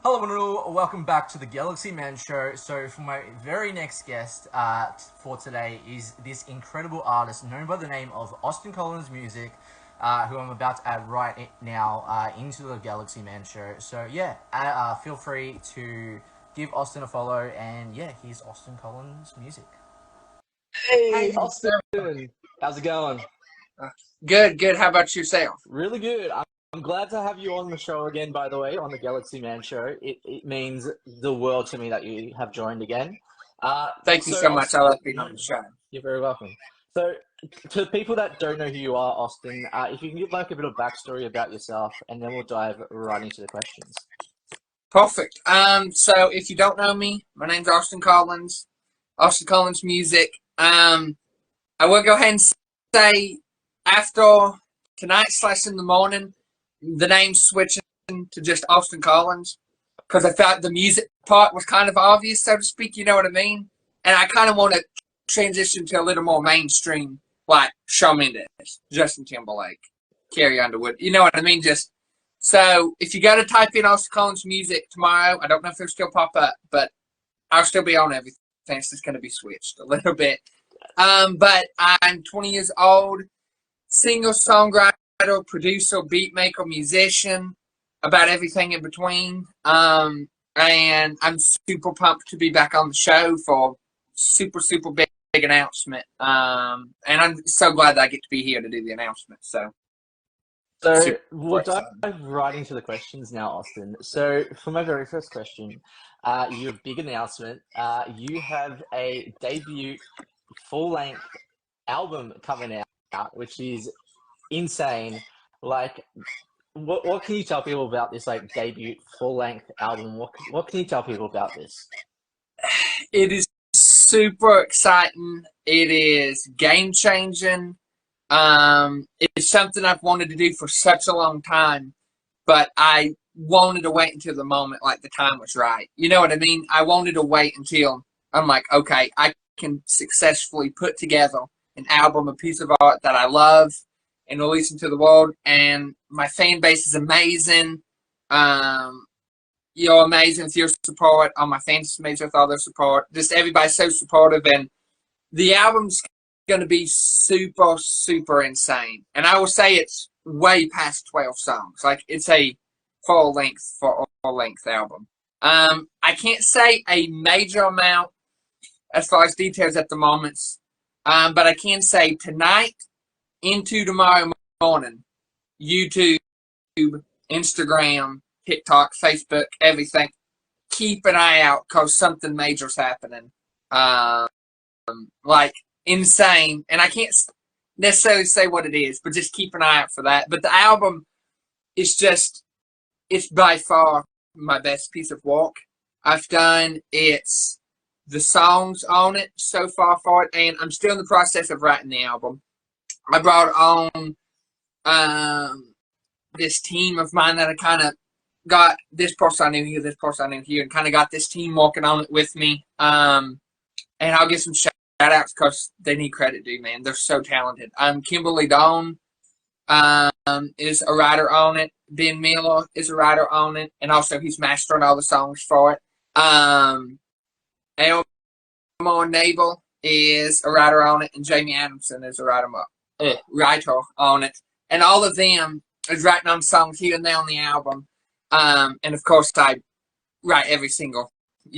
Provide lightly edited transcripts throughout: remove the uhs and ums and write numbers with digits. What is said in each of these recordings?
Hello and all, welcome back to the Galaxy Man Show. So for my very next guest for today is this incredible artist known by the name of Austin Collins Music, who I'm about to add now into the Galaxy Man Show. So yeah, feel free to give Austin a follow, and yeah, here's Austin Collins Music. Hey, Hey, Austin. sir. How's it going? Good, good. How about yourself? Really good. I'm glad to have you on the show again, by the way, on the Galaxy Man Show. It means the world to me that you have joined again. Thank you So, so much. I Austin, love being on the show. you're very welcome. So, to people that don't know who you are, Austin, if you can give like a bit of backstory about yourself, and then we'll dive right into the questions. Perfect. So if you don't know me, my name's Austin Collins. Austin Collins Music. I will go ahead and say after tonight / in the morning, the name's switching to just Austin Collins because I felt the music part was kind of obvious, so to speak. You know what I mean? And I kind of want to transition to a little more mainstream, like Shawn Mendes, Justin Timberlake, Carrie Underwood. You know what I mean? Just so if you go to type in Austin Collins Music tomorrow, I don't know if it'll still pop up, but I'll still be on everything. It's just going to be switched a little bit. But I'm 20 years old, single songwriter, producer, beat maker, musician, about everything in between. And I'm super pumped to be back on the show for super big announcement. And I'm so glad that I get to be here to do the announcement. So So, super we'll dive excited. right into the questions now, Austin. So, for my very first question, your big announcement, you have a debut full-length album coming out, which is insane. Like, what can you tell people about this like debut full-length album? What can you tell people about this? It is super exciting. It is game changing. It's something I've wanted to do for such a long time, but I wanted to wait until the moment, like the time was right. You know what I mean? I wanted to wait until I'm like, okay, I can successfully put together an album, a piece of art that I love, and release into the world. And my fan base is amazing. Um, you're amazing with your support. All my fans are amazing with all their support. Just everybody's so supportive, and the album's going to be super insane. And I will say it's way past 12 songs. Like it's a full length album. I can't say a major amount as far as details at the moment, but I can say tonight into tomorrow morning, YouTube, Instagram, TikTok, Facebook, everything. Keep an eye out because something major's happening. Um, like insane, and I can't necessarily say what it is, but just keep an eye out for that. But the album is it's by far my best piece of work I've done. It's the songs on it so far for it, and I'm still in the process of writing the album. I brought on this team of mine that I kind of got this person I knew here, this person I knew here, and kind of got this team working on it with me. And I'll give some shout outs because they need credit, dude, man. They're so talented. Kimberly Dawn is a writer on it. Ben Miller is a writer on it, and also he's mastering all the songs for it. Elmore Nabel is a writer on it, and Jamie Adamson is a writer on it. And all of them is writing on songs here and there on the album. And of course, I write every single.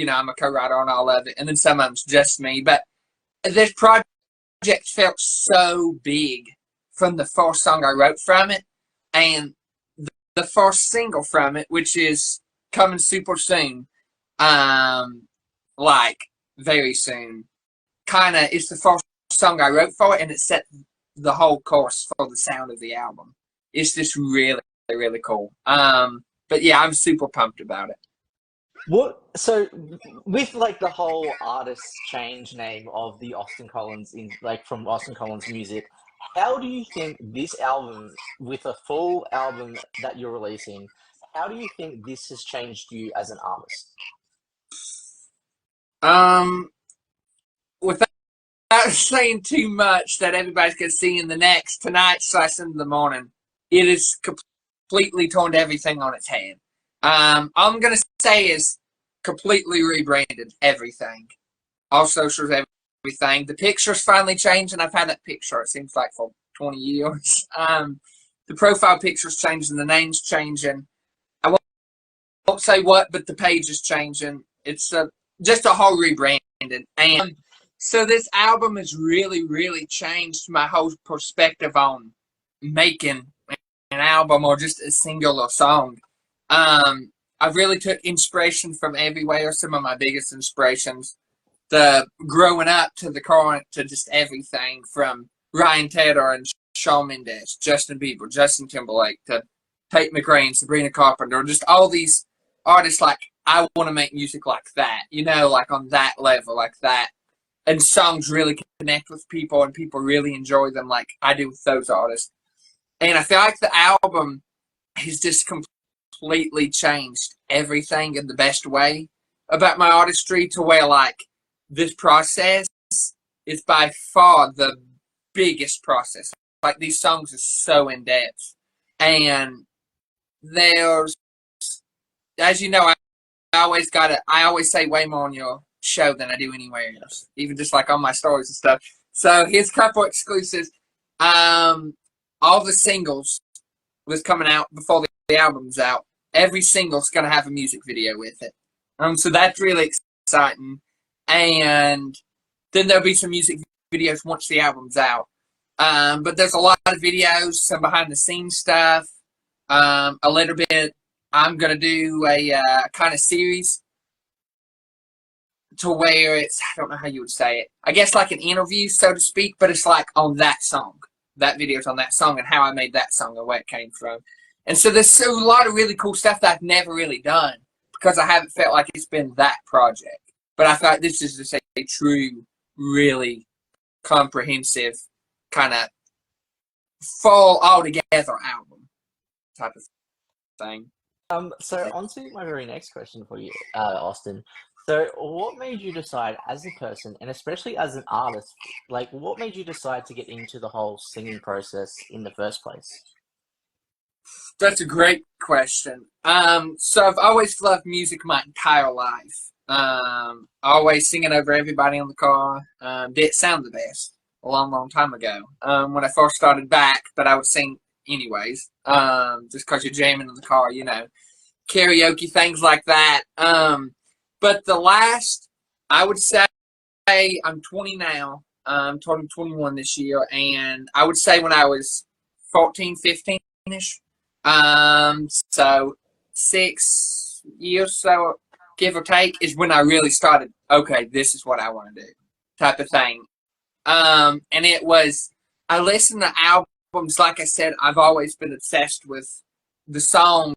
I'm a co-writer on all of it, and then some of them's just me. But this project felt so big from the first song I wrote from it, and the first single from it, which is coming super soon, like very soon. Kind of, it's the first song I wrote for it, and it set the whole course for the sound of the album. It's just really cool. But yeah, I'm super pumped about it. So with like the whole artist change name of the Austin Collins in like from Austin Collins Music, how do you think this album, with a full album that you're releasing, how do you think this has changed you as an artist? Without saying too much that everybody's gonna see in the next tonight / in the morning, it is completely turned everything on its head. All I'm going to say is completely rebranded everything. All socials, everything. The pictures finally changed, and I've had that picture, it seems like, for 20 years. The profile picture's changing, the name's changing. I won't say what, but the page is changing. It's just a whole rebranding. And so this album has really, really changed my whole perspective on making an album or just a singular song. I really took inspiration from everywhere. Some of my biggest inspirations, the growing up to the current, to just everything from Ryan Tedder and Shawn Mendes, Justin Bieber, Justin Timberlake, to Tate McRae, Sabrina Carpenter, just all these artists. Like, I want to make music like that, like on that level, like that. And songs really connect with people, and people really enjoy them like I do with those artists. And I feel like the album has just completely changed everything in the best way about my artistry, to where, like, this process is by far the biggest process. Like, these songs are so in depth, and there's, as you know, I always say way more on your show than I do anywhere else, even just like on my stories and stuff. So here's a couple exclusives. All the singles was coming out before the album's out. Every single's gonna have a music video with it. So that's really exciting. And then there'll be some music videos once the album's out. But there's a lot of videos, some behind the scenes stuff, a little bit. I'm gonna do a kind of series to where it's, I don't know how you would say it, I guess like an interview, so to speak, but it's like on that song. That video's on that song and how I made that song and where it came from. And so there's a lot of really cool stuff that I've never really done because I haven't felt like it's been that project. But I thought this is just a true, really comprehensive kind of full all-together album type of thing. So on to my very next question for you, Austin. So what made you decide as a person, and especially as an artist, like what made you decide to get into the whole singing process in the first place? That's a great question. So I've always loved music my entire life. Always singing over everybody in the car. Didn't sound the best a long, long time ago. When I first started back, but I would sing anyways, just because you're jamming in the car, karaoke, things like that. But the last, I would say, I'm 20 now. I'm turning 21 this year, and I would say when I was 14, 15-ish, so 6 years, so give or take, is when I really started, okay, this is what I want to do, type of thing. And it was, I listened to albums, like I said, I've always been obsessed with the songs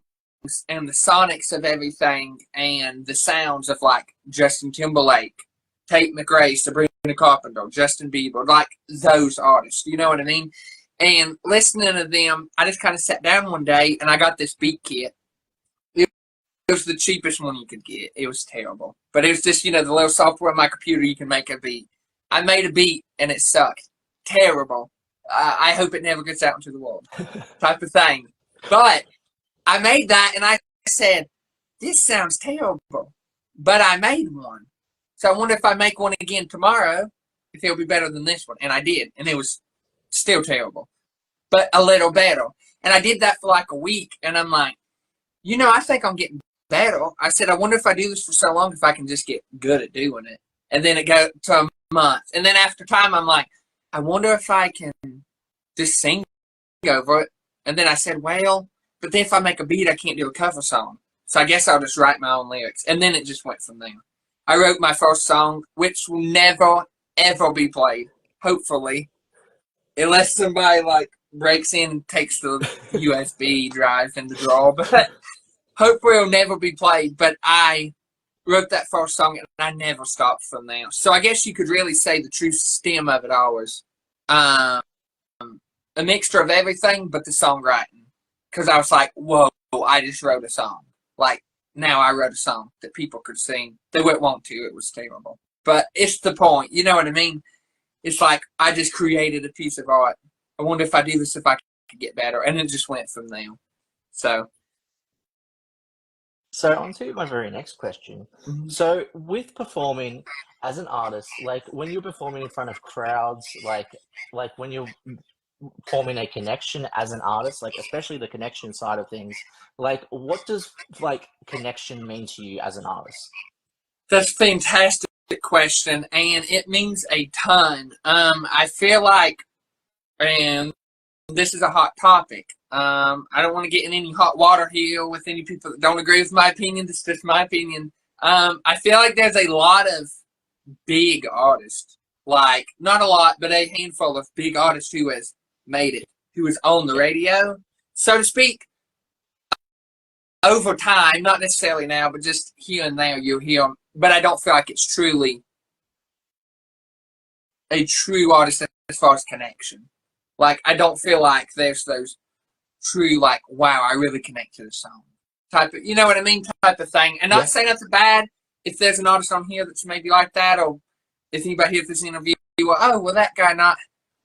and the sonics of everything and the sounds of like Justin Timberlake, Tate McRae, Sabrina Carpenter, Justin Bieber, like those artists, you know what I mean? And listening to them, I just kind of sat down one day and I got this beat kit. It was the cheapest one you could get. It was terrible. But it was just, the little software on my computer, you can make a beat. I made a beat and it sucked. Terrible. I hope it never gets out into the world. Type of thing. But I made that and I said, this sounds terrible. But I made one. So I wonder if I make one again tomorrow, if it'll be better than this one. And I did. And it was still terrible. But a little better. And I did that for like a week. And I'm like, I think I'm getting better. I said, I wonder if I do this for so long, if I can just get good at doing it. And then it got to a month. And then after time, I'm like, I wonder if I can just sing over it. And then I said, well, but then if I make a beat, I can't do a cover song. So I guess I'll just write my own lyrics. And then it just went from there. I wrote my first song, which will never, ever be played, hopefully. Unless somebody, breaks in and takes the USB drive in the drawer. But hopefully it'll never be played. But I wrote that first song, and I never stopped from there. So I guess you could really say the true stem of it all was a mixture of everything but the songwriting. Because I was like, whoa, I just wrote a song. Now I wrote a song that people could sing. They wouldn't want to. It was terrible. But it's the point. You know what I mean? It's like I just created a piece of art. I wonder if I do this, if I could get better. And it just went from there. So So on to my very next question. Mhm. So with performing as an artist, like when you're performing in front of crowds, like when you're forming a connection as an artist, like especially the connection side of things, like what does like connection mean to you as an artist? That's a fantastic question, and it means a ton. I feel like, and this is a hot topic. I don't want to get in any hot water here with any people that don't agree with my opinion. This is just my opinion. I feel like there's a lot of big artists, like not a lot, but a handful of big artists who has made it, who is on the radio, so to speak, over time, not necessarily now, but just here and there you'll hear them. But I don't feel like it's truly a true artist as far as connection. Like, I don't feel like there's those true, like, wow, I really connect to the song type of, you know what I mean, type of thing. And not saying that's bad if there's an artist on here that's maybe like that, or if anybody hears this interview, well, oh, well, that guy, not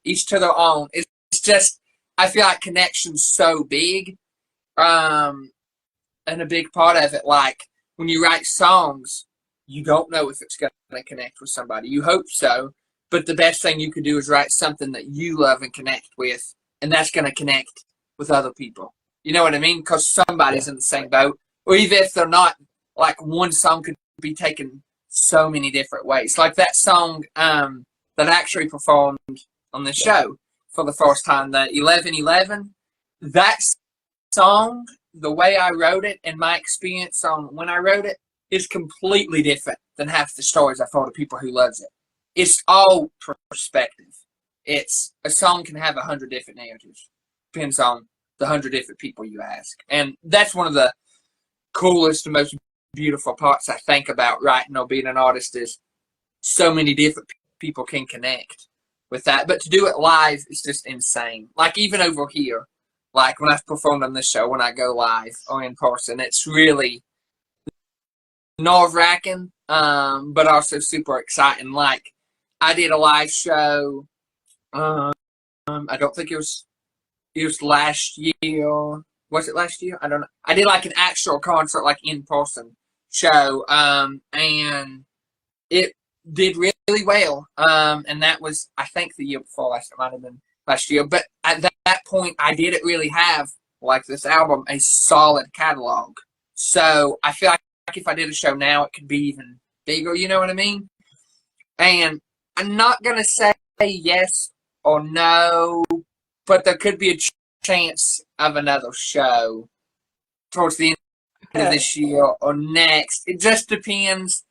each to their own. It's just, I feel like connection's so big, and a big part of it, like, when you write songs, you don't know if it's going to connect with somebody. You hope so, but the best thing you could do is write something that you love and connect with, and that's going to connect with other people. You know what I mean? Because somebody's in the same boat. Or even if they're not, like one song could be taken so many different ways. Like that song that I actually performed on the show for the first time, the 1111. That song, the way I wrote it and my experience on when I wrote it is completely different than half the stories I've told of people who loves it. It's all perspective. It's a song can have 100 different narratives. Depends on the 100 different people you ask. And that's one of the coolest and most beautiful parts I think about writing or being an artist is so many different people can connect with that. But to do it live is just insane. Like even over here, like when I've performed on this show, when I go live or in person, it's really nerve-wracking, but also super exciting. Like I did a live show, I don't think it was last year. Was it last year? I don't know. I did like an actual concert, like in person show, and it did really well. And that was, I think, the year before last. It might have been last year. But at that point, I didn't really have, like this album, a solid catalog. So I feel like if I did a show now, it could be even bigger. You know what I mean? And I'm not gonna say yes or no, but there could be a chance of another show towards the end of this year or next. It just depends.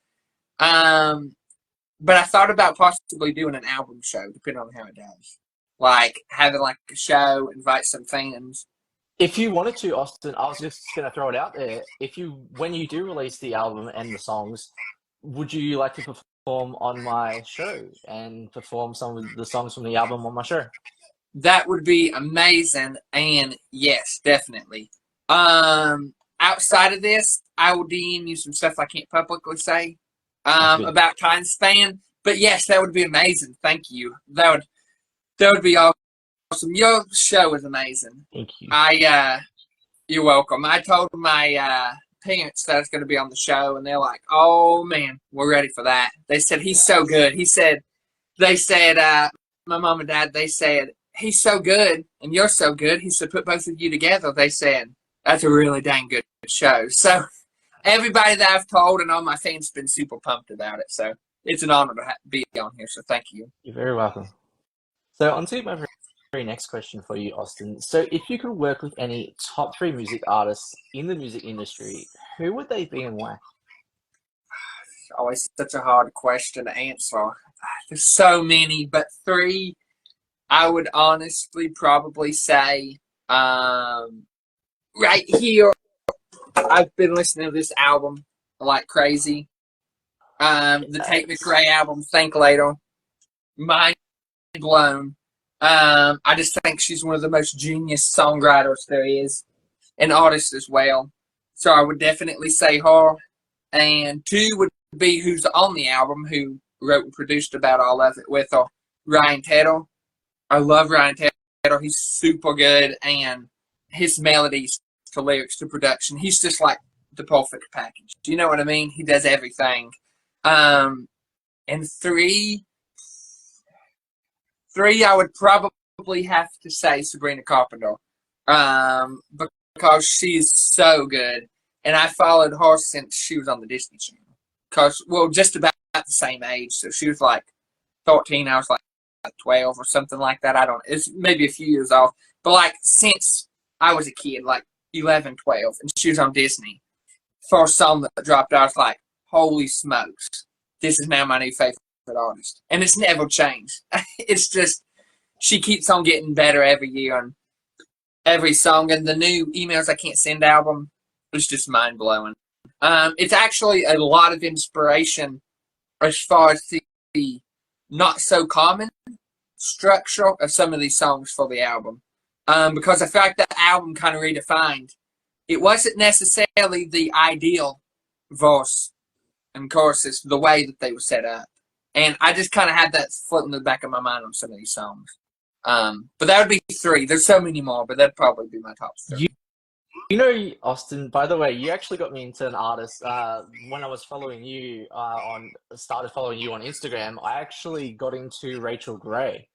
But I thought about possibly doing an album show, depending on how it does. Like having like a show, invite some fans. If you wanted to, Austin, I was just going to throw it out there. When you do release the album and the songs, would you like to perform on my show and perform some of the songs from the album on my show? That would be amazing, and yes, definitely. Outside of this, I will DM you some stuff I can't publicly say about time span. But yes, that would be amazing. Thank you. That would be awesome. Your show is amazing. Thank you. You're welcome. I told my parents that I was going to be on the show, and they're like, "Oh man, we're ready for that." They said he's so good. They said, my mom and dad, they said he's so good, and you're so good. He said, put both of you together. They said that's a really dang good show. So everybody that I've told and all my fans have been super pumped about it. So it's an honor to be on here. So thank you. You're very welcome. So on to my very next question for you, Austin. So if you could work with any top 3 music artists in the music industry, who would they be and why? It's always such a hard question to answer. There's so many, but 3, I would honestly probably say, right here, I've been listening to this album like crazy. The Tate McRae album, Think Later, mind blown. I just think she's one of the most genius songwriters there is, and artist as well. So I would definitely say her. And 2 would be who's on the album, who wrote and produced about all of it with her, Ryan Tedder. I love Ryan Tedder. He's super good, and his melodies to lyrics to production, he's just like the perfect package. Do you know what I mean? He does everything. And three, I would probably have to say Sabrina Carpenter, because she's so good, and I followed her since she was on the Disney Channel. Cause just about the same age, so she was like 13, I was like 12 or something like that. I don't. It's maybe a few years off, but like since I was a kid, like 11, 12, and she was on Disney. First song that dropped, I was like, "Holy smokes! This is now my new favorite artist," and it's never changed. It's just she keeps on getting better every year on every song, and the new Emails I Can't Send album is just mind blowing. It's actually a lot of inspiration as far as the not so common structure of some of these songs for the album, because I feel like that album kind of redefined. It wasn't necessarily the ideal verse and choruses, the way that they were set up. And I just kind of had that floating in the back of my mind on some of these songs. But that would be three. There's so many more, but that'd probably be my top three. You know, Austin, by the way, you actually got me into an artist. When I was following you started following you on Instagram, I actually got into Rachel Gray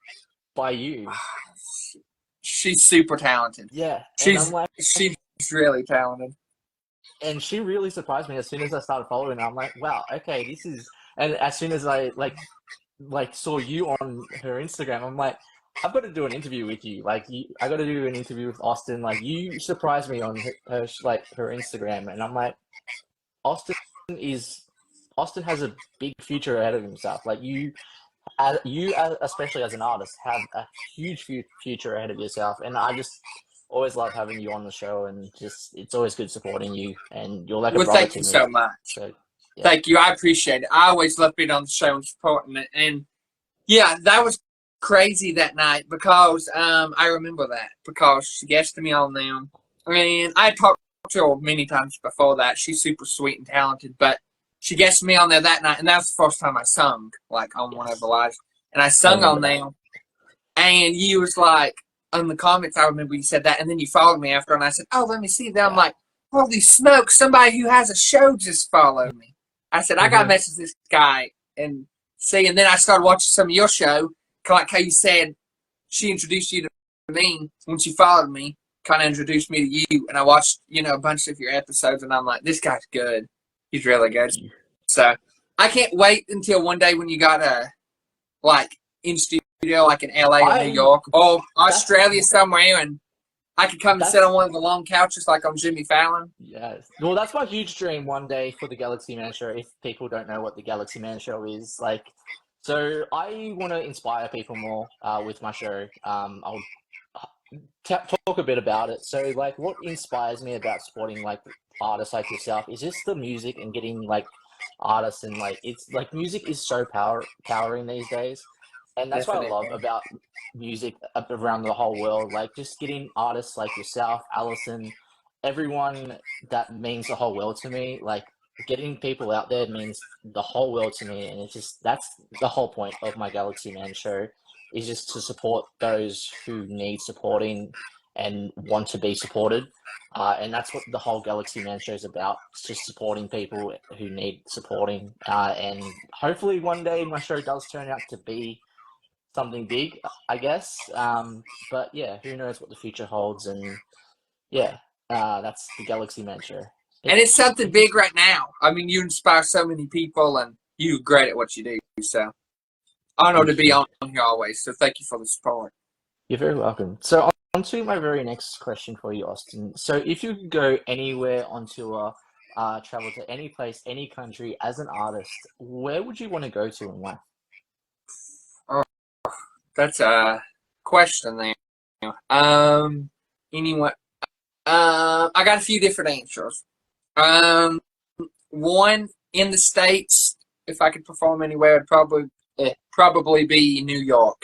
by you. She's super talented. Yeah. She's really talented. And she really surprised me as soon as I started following her. I'm like, wow, okay, this is. And as soon as I like saw you on her Instagram, I'm like, I've got to do an interview with you. Like, I got to do an interview with Austin. Like, you surprised me on her Instagram, and I'm like, Austin has a big future ahead of himself. Like, you especially as an artist, have a huge future ahead of yourself, and I just always love having you on the show, and just it's always good supporting you, and you're like a brother to me. Thank you so much. So, yeah. Thank you. I appreciate it. I always love being on the show and supporting it. And yeah, that was crazy that night because I remember that because she guested me on them. And I talked to her many times before that. She's super sweet and talented, but she guested me on there that night, and that was the first time I sung like on one of the lives. And I sung on them, and you was like, in the comments, I remember you said that, and then you followed me after, and I said, "Oh, let me see." Then I'm like, "Holy smokes! Somebody who has a show just followed me." I said, "I got to message this guy and see." And then I started watching some of your show, kind of like how you said she introduced you to me when she followed me, kind of introduced me to you, and I watched a bunch of your episodes, and I'm like, "This guy's good. He's really good." So I can't wait until one day when you got in studio, like in LA or New York or Australia somewhere, and I could come and sit on one of the long couches like on Jimmy Fallon. Yes. Well, that's my huge dream one day for the Galaxy Man Show, if people don't know what the Galaxy Man Show is. So I want to inspire people more with my show. I'll talk a bit about it. So, what inspires me about supporting, artists like yourself is just the music and getting, artists and, it's, music is so powering these days. And that's what I love about music around the whole world. Just getting artists like yourself, Allison, everyone that means the whole world to me. Getting people out there means the whole world to me. And that's the whole point of my Galaxy Man show, is just to support those who need supporting and want to be supported. And that's what the whole Galaxy Man show is about. It's just supporting people who need supporting. And hopefully one day my show does turn out to be something big, I guess. But yeah, who knows what the future holds. And yeah, that's the Galaxy Man show. And it's something big right now. I mean, you inspire so many people, and you're great at what you do. So, honored to be on here always. So, thank you for the support. You're very welcome. So, on to my very next question for you, Austin. So, if you could go anywhere on tour, travel to any place, any country as an artist, where would you want to go to and why? That's a question there. Anyway, I got a few different answers. One, in the States, if I could perform anywhere, it'd probably be New York,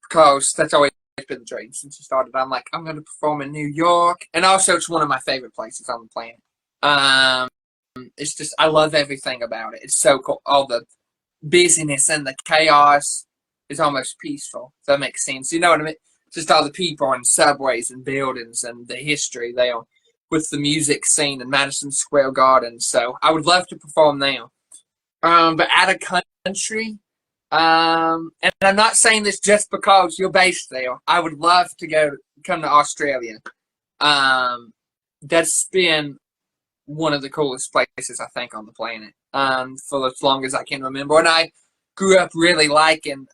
because that's always been the dream since I started. I'm like, I'm going to perform in New York, and also it's one of my favorite places on the planet. It's just, I love everything about it. It's so cool. All the busyness and the chaos is almost peaceful, if that makes sense. You know what I mean? Just all the people and subways and buildings and the history there. with the music scene in Madison Square Garden. So I would love to perform now. But out of country, and I'm not saying this just because you're based there. I would love to come to Australia. That's been one of the coolest places I think on the planet for as long as I can remember. And I grew up really liking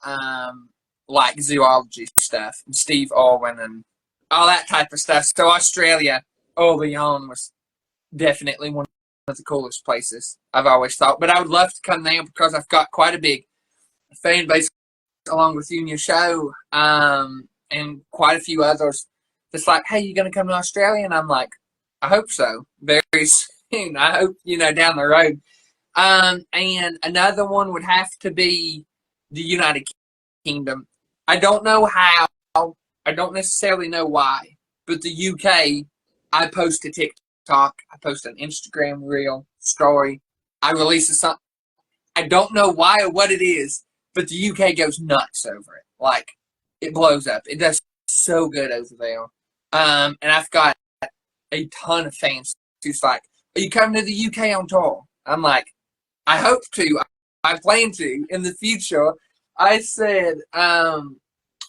like zoology stuff and Steve Irwin and all that type of stuff. So Australia early on was definitely one of the coolest places I've always thought. But I would love to come there because I've got quite a big fan base along with you and your show, and quite a few others. It's like, hey, you gonna come to Australia? And I'm like, I hope so. Very soon. I hope, down the road. And another one would have to be the United Kingdom. I don't know how. I don't necessarily know why. But the UK, I post a TikTok. I post an Instagram reel story. I release a song. I don't know why or what it is, but the UK goes nuts over it. Like, it blows up. It does so good over there. And I've got a ton of fans who's like, are you coming to the UK on tour? I'm like, I hope to. I plan to in the future. I said,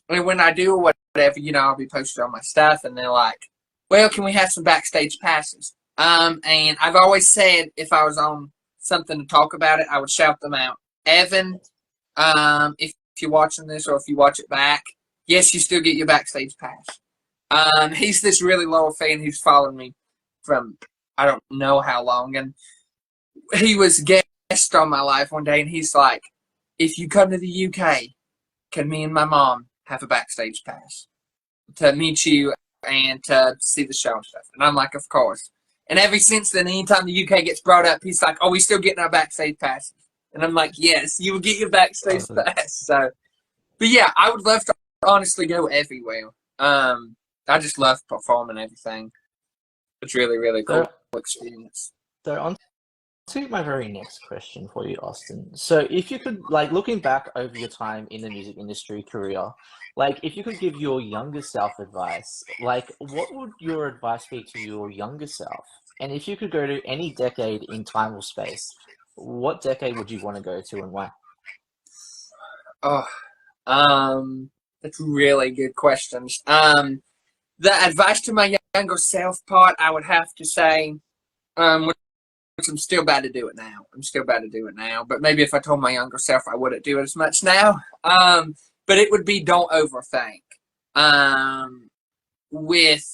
when I do or whatever, I'll be posting on my stuff, and they're like, well, can we have some backstage passes? And I've always said if I was on something to talk about it, I would shout them out. Evan, if you're watching this or if you watch it back, yes, you still get your backstage pass. He's this really loyal fan who's followed me from I don't know how long, and he was guest on my live one day, and he's like, if you come to the UK, can me and my mom have a backstage pass to meet you and to see the show and stuff? And I'm like, of course. And ever since then, anytime the UK gets brought up, he's like, oh, we still getting our backstage passes? And I'm like, yes, you will get your backstage pass. So, but yeah, I would love to honestly go everywhere. I just love performing everything. It's really, really cool experience. So on to my very next question for you, Austin. So if you could, looking back over your time in the music industry career, if you could give your younger self advice, what would your advice be to your younger self? And if you could go to any decade in time or space, what decade would you want to go to and why? That's really good questions. The advice to my younger self part, I would have to say, which I'm still bad to do it now. But maybe if I told my younger self, I wouldn't do it as much now. But it would be don't overthink. With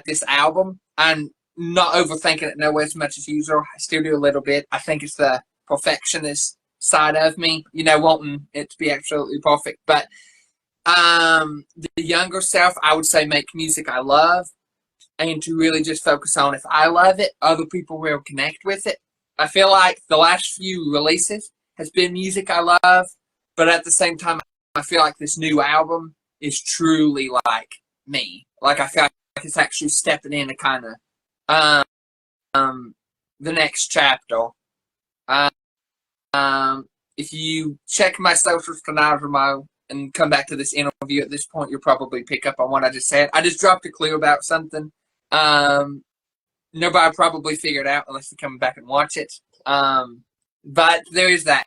this album, I'm not overthinking it nowhere as much as usual. I still do a little bit. I think it's the perfectionist side of me, wanting it to be absolutely perfect. But the younger self, I would say make music I love, and to really just focus on if I love it, other people will connect with it. I feel like the last few releases has been music I love, but at the same time, I feel like this new album is truly like me. I feel like it's actually stepping in to kind of the next chapter. If you check my socials tomorrow and come back to this interview at this point, you'll probably pick up on what I just said. I just dropped a clue about something. Nobody probably figured out unless they're coming back and watch it. But there is that.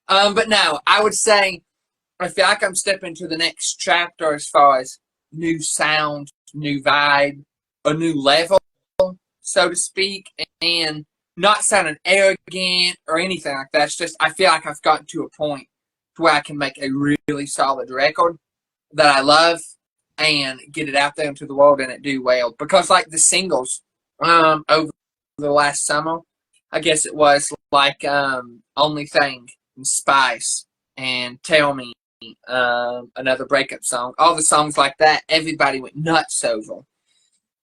But no, I would say I feel like I'm stepping to the next chapter as far as new sound, new vibe, a new level, so to speak, and not sounding arrogant or anything like that. It's just I feel like I've gotten to a point where I can make a really solid record that I love and get it out there into the world and it do well. Because the singles over the last summer, I guess it was Only Thing and Spice and Tell Me, another breakup song, all the songs like that, everybody went nuts over.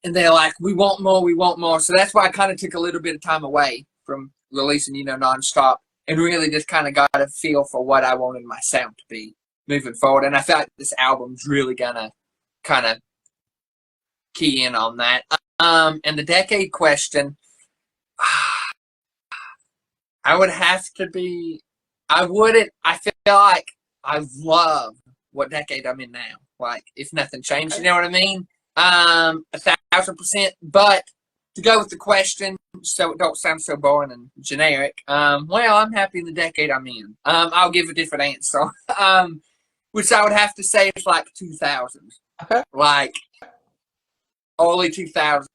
And they're like, we want more, we want more. So that's why I kind of took a little bit of time away from releasing, nonstop, and really just kind of got a feel for what I wanted my sound to be moving forward. And I felt like this album's really gonna kind of key in on that. And the decade question, I would have to be, I feel like I love what decade I'm in now. If nothing changed, you know what I mean? 1,000%. But to go with the question, so it don't sound so boring and generic. Well, I'm happy in the decade I'm in. I'll give a different answer. Which I would have to say is like 2000. Okay. Like early 2000s,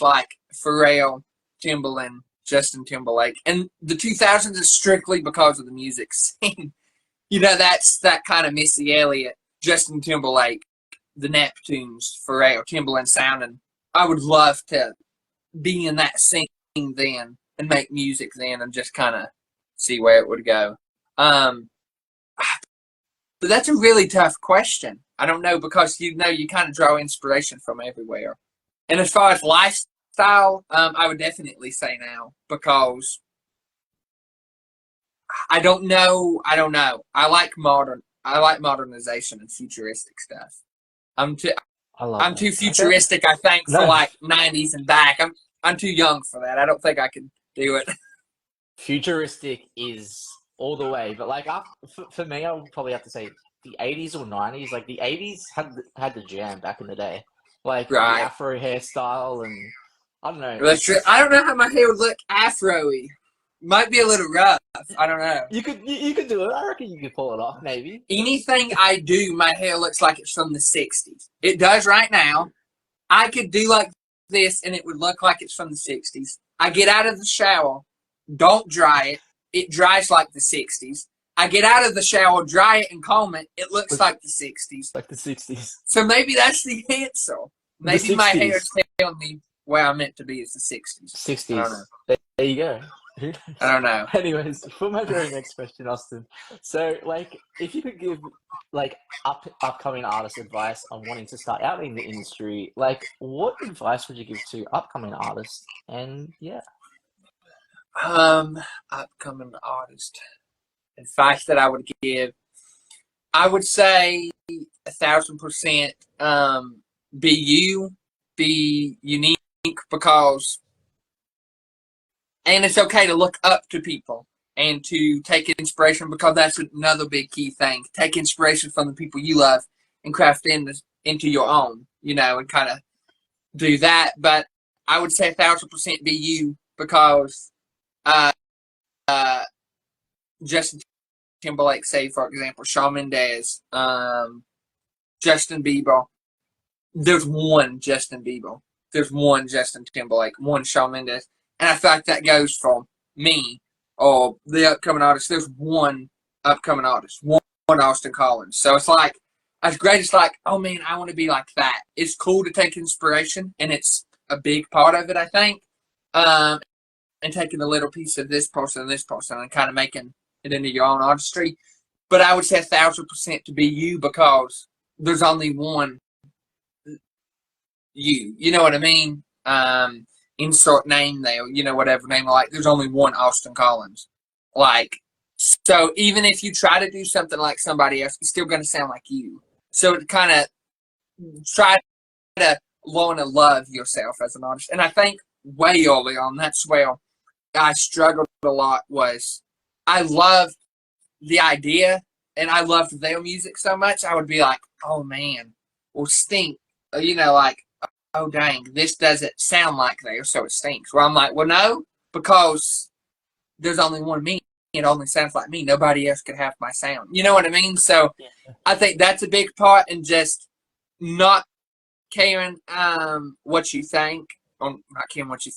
like Pharrell, Timbaland, Justin Timberlake, and the 2000s is strictly because of the music scene. That's that kind of Missy Elliott, Justin Timberlake, the Neptunes, Pharrell, Timbaland sound, and I would love to be in that scene then and make music then and just kind of see where it would go. But that's a really tough question. I don't know because you kind of draw inspiration from everywhere. And as far as lifestyle, I would definitely say now because I don't know. I like modernization and futuristic stuff. I'm too futuristic, I think, for like 90s and back. I'm too young for that. I don't think I can do it. Futuristic is all the way, but like for me, I would probably have to say the 80s or 90s. Like the 80s had the jam back in the day, like Right. the Afro hairstyle, and I don't know. That's true. I don't know how my hair would look Afro-y. Might be a little rough. I don't know. You could do it. I reckon you could pull it off, maybe. Anything I do, my hair looks like it's from the 60s. It does right now. I could do like this and it would look like it's from the 60s. I get out of the shower, don't dry it. It dries like the 60s. I get out of the shower, dry it, and comb it. It looks like the 60s. Like the 60s. So maybe that's the answer. Maybe my hair is telling me where I'm meant to be is the 60s. 60s. I don't know. There you go. I don't know. Anyways, for my very next question, Austin. So, like, if you could give, like, upcoming artists advice on wanting to start out in the industry, like, what advice would you give to upcoming artists? And, yeah. Upcoming artist. Advice that I would give. I would say 1,000%, be you, be unique, because and it's okay to look up to people and to take inspiration, because that's another big key thing. Take inspiration from the people you love and craft into your own, and kind of do that. But I would say 1,000% be you, because Justin Timberlake, say, for example, Shawn Mendes, Justin Bieber. There's one Justin Bieber. There's one Justin Timberlake, one Shawn Mendes. And I feel like that goes from me or the upcoming artist. There's one upcoming artist, one Austin Colins. So it's like, as great as like, oh man, I want to be like that. It's cool to take inspiration, and it's a big part of it, I think. And taking a little piece of this person and kind of making it into your own artistry. But I would say 1,000% to be you, because there's only one you. You know what I mean? Insert name there, whatever name I like. There's only one Austin Colins. Like, so even if you try to do something like somebody else, it's still going to sound like you. So kind of try to learn to love yourself as an artist. And I think way early on, that's where I struggled a lot, was I loved the idea and I loved their music so much. I would be like, oh man, or stink, like, oh dang, this doesn't sound like theirs, so it stinks. Where I'm like, well, no, because there's only one me. It only sounds like me. Nobody else could have my sound. You know what I mean? So I think that's a big part, and just not caring what you think, or not caring what you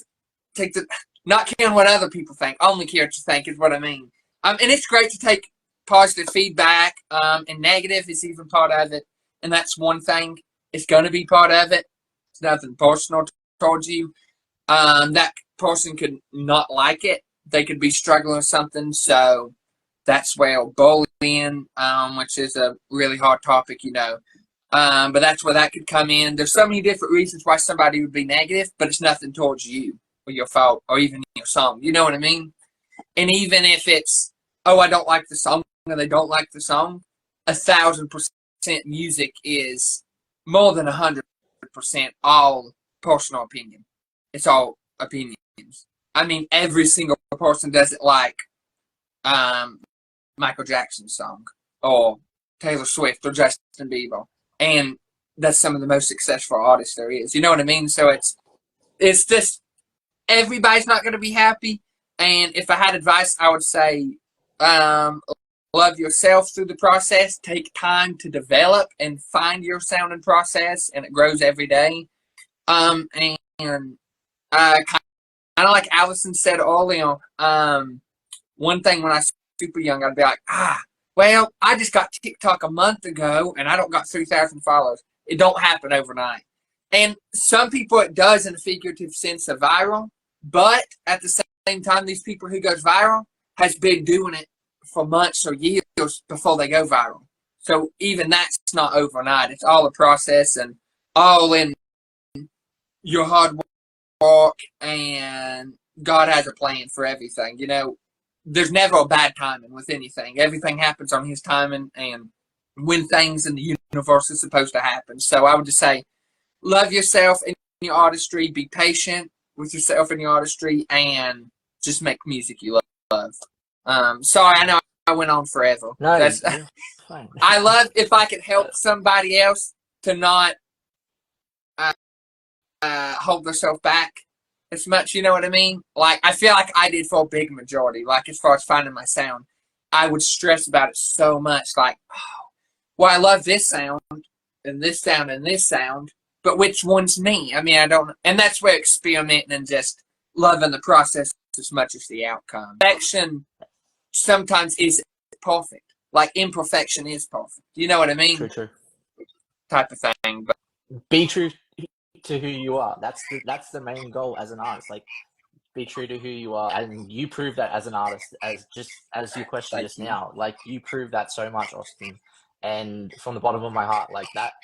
not caring what other people think. Only care what you think is what I mean. And it's great to take positive feedback, and negative is even part of it. And that's one thing. It's going to be part of it. It's nothing personal towards you. That person could not like it. They could be struggling with something. So that's where bullying, which is a really hard topic, but that's where that could come in. There's so many different reasons why somebody would be negative, but it's nothing towards you or your fault or even your song. You know what I mean? And even if it's, oh, I don't like the song, or they don't like the song, 1,000% music is more than 100% all personal opinion. It's all opinions. I mean, every single person doesn't like Michael Jackson's song or Taylor Swift or Justin Bieber. And that's some of the most successful artists there is. You know what I mean? So it's just everybody's not going to be happy. And if I had advice, I would say, love yourself through the process. Take time to develop and find your sound and process, and it grows every day. And kind of like Allison said earlier, one thing when I was super young, I'd be like, well, I just got TikTok a month ago, and I don't got 3,000 followers. It don't happen overnight. And some people it does in a figurative sense of viral, but at the same time, these people who goes viral has been doing it for months or years before they go viral. So even that's not overnight. It's all a process and all in your hard work, and God has a plan for everything. You know, there's never a bad timing with anything. Everything happens on his timing and when things in the universe is supposed to happen. So I would just say, love yourself in your artistry, be patient with yourself in your artistry, and just make music you love. Sorry, I know I went on forever. No, That's you're fine. I love if I could help somebody else to not hold themselves back as much. You know what I mean? Like, I feel like I did for a big majority. Like, as far as finding my sound, I would stress about it so much. Like, well, I love this sound and this sound and this sound, but which one's me? I mean, I don't. And that's where experimenting and just loving the process as much as the outcome. Perfection sometimes is perfect. Like, imperfection is perfect. You know what I mean? True. Type of thing. But Be true to who you are. That's the main goal as an artist. Like, be true to who you are, and you prove that as an artist. As you questioned just now, like, you prove that so much, Austin. And from the bottom of my heart, like, that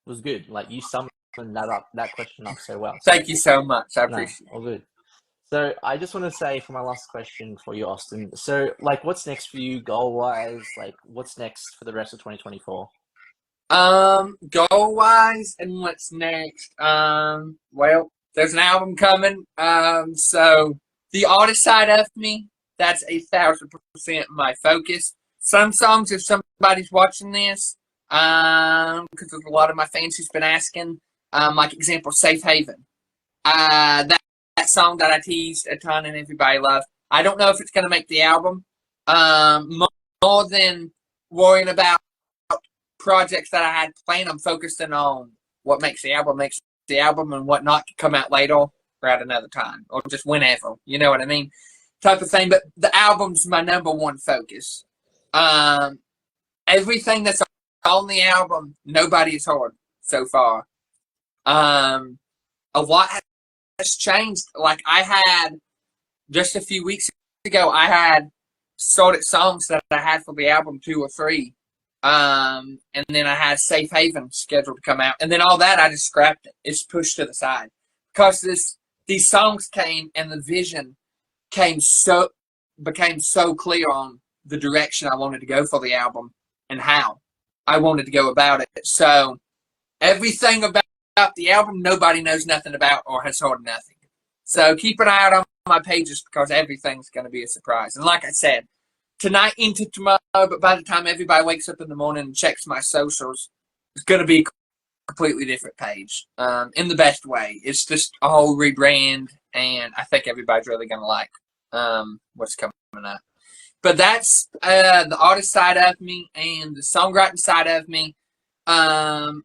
was good. Like, you summed that question up so well. Thank you so much. I appreciate it. All good. So I just want to say for my last question for you, Austin. So, like, what's next for you goal-wise? Like, what's next for the rest of 2024? Goal wise and what's next? Well, there's an album coming. So the artist side of me, that's 1,000% my focus. Some songs, if somebody's watching this, because there's a lot of my fans who's been asking, like example, Safe Haven. That song that I teased a ton and everybody loved. I don't know if it's gonna make the album. More than worrying about projects that I had planned, I'm focusing on what makes the album and what not to come out later or at another time or just whenever, you know what I mean, type of thing. But the album's my number one focus. Everything that's on the album, nobody has heard so far. A lot has changed. Like, I had just a few weeks ago, I had sorted songs that I had for the album, 2 or 3. And then I had Safe Haven scheduled to come out. And then all that, I just scrapped it. It's pushed to the side. Because these songs came and the vision became so clear on the direction I wanted to go for the album and how I wanted to go about it. So everything about the album, nobody knows nothing about or has heard nothing. So keep an eye out on my pages because everything's going to be a surprise. And like I said, tonight into tomorrow, but by the time everybody wakes up in the morning and checks my socials, it's going to be a completely different page, in the best way. It's just a whole rebrand, and I think everybody's really going to like what's coming up. But that's the artist side of me and the songwriting side of me. I'm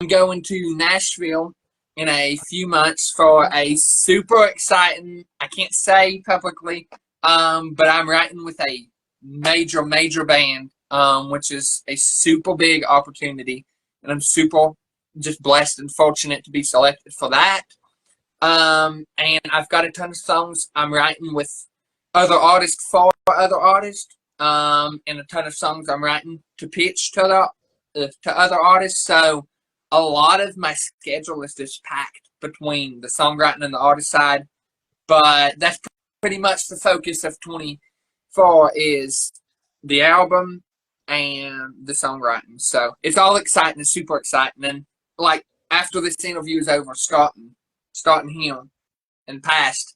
going to Nashville in a few months for a super exciting, I can't say publicly, but I'm writing with a major band, which is a super big opportunity, and I'm super just blessed and fortunate to be selected for that. And I've got a ton of songs I'm writing with other artists for other artists, and a ton of songs I'm writing to pitch to other artists. So a lot of my schedule is just packed between the songwriting and the artist side, but that's pretty much the focus of 2024 is the album and the songwriting. So it's all exciting. It's super exciting. And like, after this interview is over, starting here and past,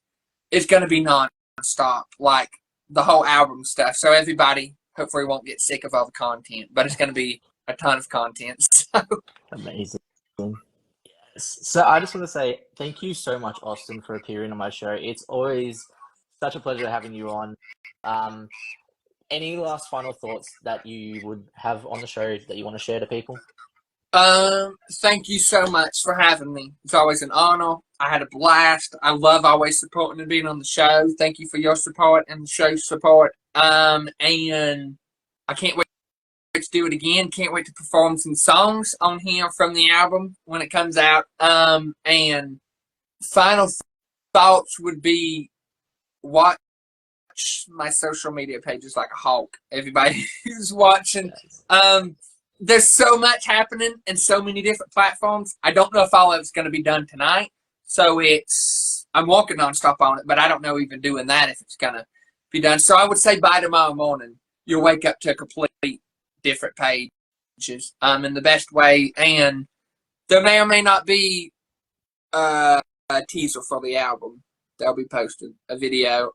it's going to be non-stop, like the whole album stuff. So everybody hopefully won't get sick of all the content, but it's going to be a ton of content. So Amazing. Austin. So I just want to say thank you so much, Austin, for appearing on my show. It's always such a pleasure having you on. Any last final thoughts that you would have on the show that you want to share to people? Thank you so much for having me. It's always an honor. I had a blast. I love always supporting and being on the show. Thank you for your support and the show's support. And I can't wait to do it again. Can't wait to perform some songs on here from the album when it comes out. And final thoughts would be watch my social media pages like a hawk. Everybody who's watching. There's so much happening and so many different platforms. I don't know if all of it's going to be done tonight. So I'm working nonstop on it, but I don't know even doing that if it's going to be done. So I would say by tomorrow morning, you'll wake up to a complete different pages in the best way. And there may or may not be a teaser for the album. They'll be posted, a video.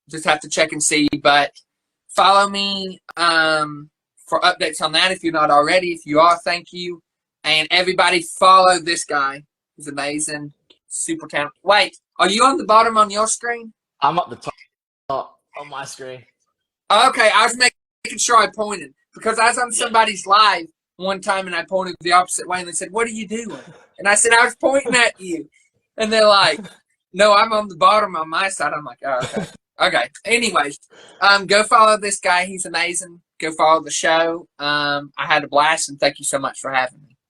Just have to check and see. But follow me for updates on that if you're not already. If you are, thank you. And everybody follow this guy. He's amazing. Super talented. Wait, are you on the bottom on your screen? I'm up the top on my screen. Okay, I was making sure I pointed. Because I was on somebody's live one time and I pointed the opposite way and they said, "What are you doing?" And I said, "I was pointing at you." And they're like, "No, I'm on the bottom on my side." I'm like, "Oh, okay." Okay. Anyways, go follow this guy. He's amazing. Go follow the show. I had a blast, and thank you so much for having me.